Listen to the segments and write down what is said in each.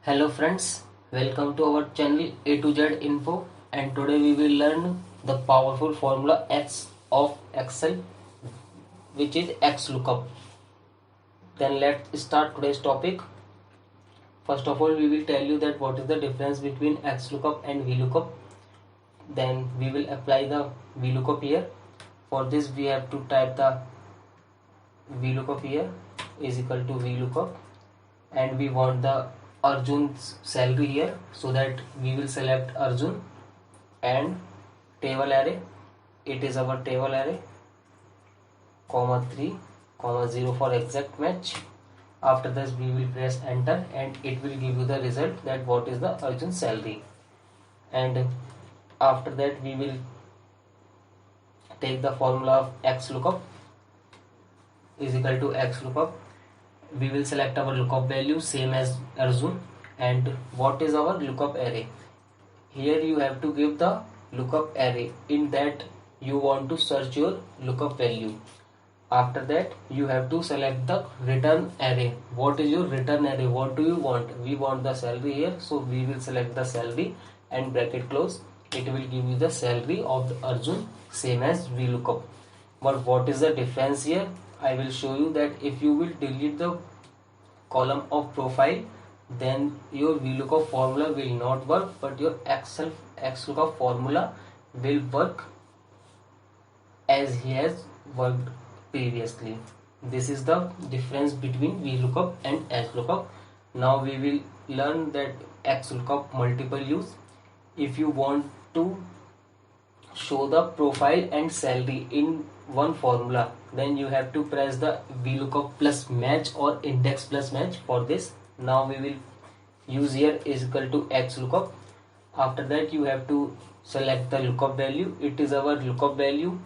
Hello friends, welcome to our channel A to Z Info, and today we will learn the powerful formula X of Excel, which is XLOOKUP. Then let's start today's topic. First of all, we will tell you that what is the difference between XLOOKUP and VLOOKUP. Then we will apply the VLOOKUP here. For this we have to type the VLOOKUP here is equal to VLOOKUP, and we want the Arjun's salary here, so that we will select Arjun and table array. It is our table array, comma 3 comma 0 for exact match. After this we will press enter and it will give you the result that what is the Arjun salary. And after that we will take the formula of XLOOKUP is equal to XLOOKUP. We will select our lookup value same as Arjun. And what is our lookup array? Here you have to give the lookup array in that you want to search your lookup value. After that you have to select the return array. What is your return array? What do you want? We want the salary here, so we will select the salary and bracket close. It will give you the salary of the Arjun same as VLOOKUP. But what is the difference here? I will show you that if you will delete the column of profile, then your VLOOKUP formula will not work, but your XLOOKUP formula will work as he has worked previously. This is the difference between VLOOKUP and XLOOKUP. Now we will learn that XLOOKUP multiple use. If you want to show the profile and salary in one formula, then you have to press the VLOOKUP plus match or index plus match. For this, now we will use here is equal to XLOOKUP. After that you have to select the lookup value. It is our lookup value.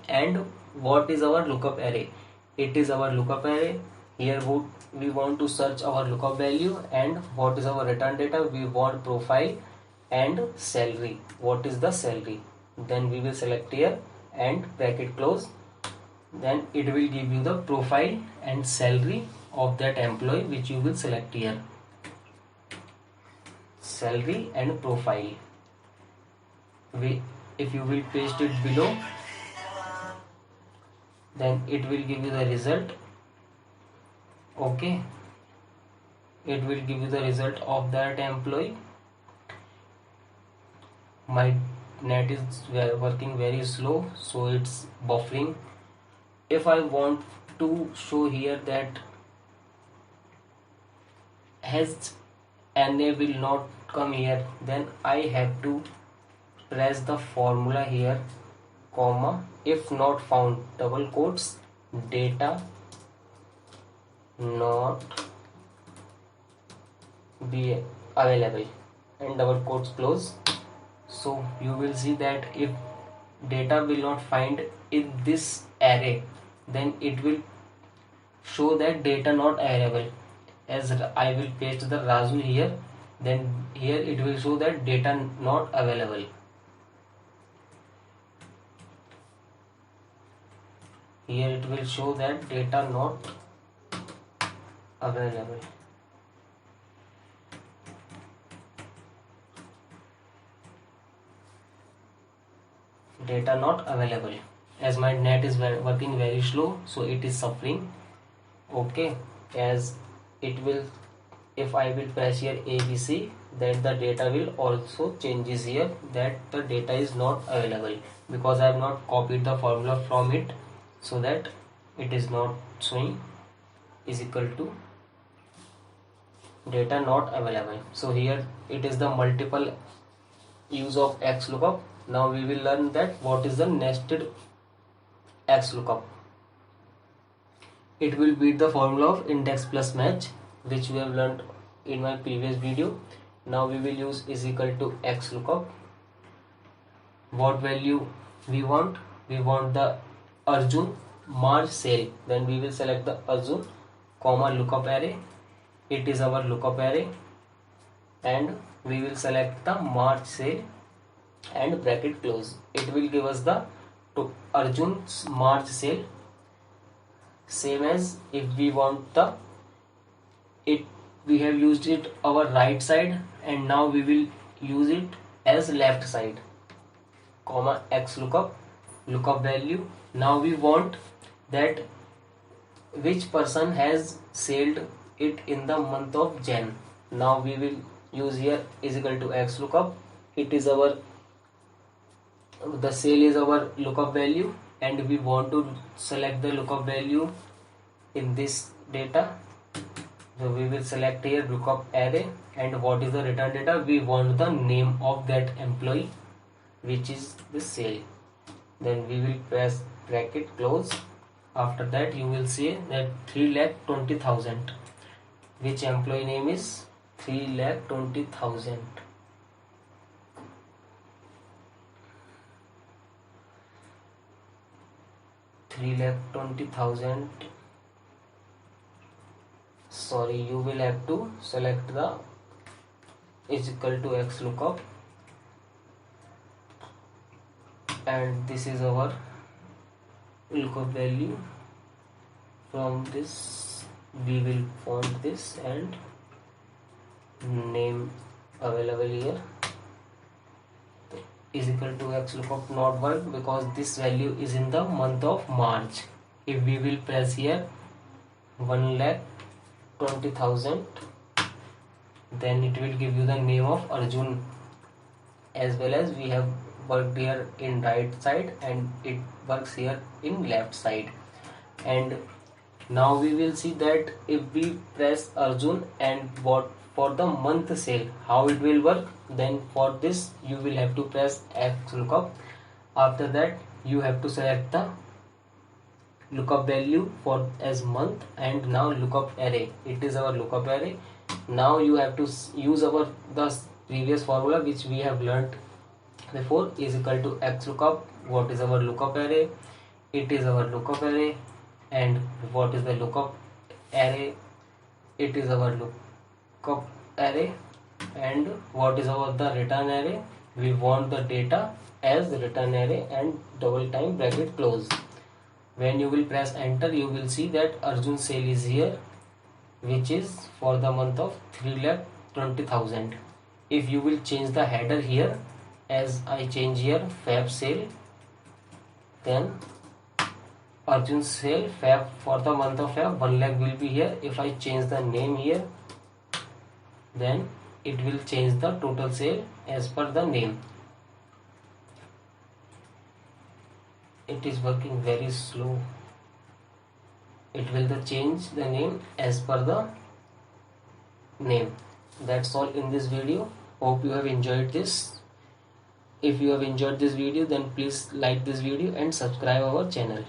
And what is our lookup array? It is our lookup array. Here we want to search our lookup value. And what is our return data? We want profile and salary. What is the salary? Then we will select here and bracket close. Then it will give you the profile and salary of that employee which you will select here. Salary and profile. If you will paste it below, then it will give you the result. Okay, it will give you the result of that employee. My net is working very slow, so it's buffering. If I want to show here that has NA will not come here, then I have to press the formula here, comma, if not found, double quotes, data not be available, and double quotes close. So you will see that if data will not find in this array, then it will show that data not available. As I will paste the Raju here, then here it will show that data not available. Here it will show that data not available. Data not available. As my net is working very slow, so it is suffering. Okay, as it will, if I will press here ABC, then the data will also changes here that the data is not available, because I have not copied the formula from it, so that it is not showing is equal to data not available. So here it is the multiple use of XLOOKUP. Now we will learn that what is the nested XLOOKUP. It will beat the formula of index plus match, which we have learned in my previous video. Now we will use is equal to XLOOKUP. What value we want? We want the Arjun March sale. Then we will select the Arjun, comma lookup array. It is our lookup array, and we will select the March sale and bracket close. It will give us the Arjun's March sale, same as if we want the it we have used it our right side, and now we will use it as left side, comma X lookup value. Now we want that which person has sold it in the month of Jan. Now we will use here is equal to X lookup. It is our, the sale is our lookup value, and we want to select the lookup value in this data. So we will select here lookup array, and what is the return data? We want the name of that employee, which is the sale. Then we will press bracket close. After that you will see that 3,20,000. Which employee name is 3,20,000? Sorry, you will have to select the is equal to X lookup, and this is our lookup value. From this we will font this and name available here. Is equal to X lookup not work because this value is in the month of March. If we will press here 1,20,000, then it will give you the name of Arjun, as well as we have worked here in right side and it works here in left side. And now we will see that if we press Arjun and what for the month sale, how it will work. Then for this you will have to press X lookup. After that you have to select the lookup value for as month, and now lookup array, it is our lookup array. Now you have to use our the previous formula which we have learnt before, is equal to X lookup. What is our lookup array? It is our lookup array. And what is the lookup array? It is our lookup array. And what is our the return array? We want the data as return array, and double time bracket close. When you will press enter, you will see that Arjun sale is here, which is for the month of 3,20,000. If you will change the header here, as I change here Fab sale, then Arjun sale Fab for the month of Fab 1 lakh will be here. If I change the name here, then it will change the total sale as per the name. It is working very slow. It will change the name as per the name. That's all in this video. Hope you have enjoyed this. If you have enjoyed this video, then please like this video and subscribe our channel.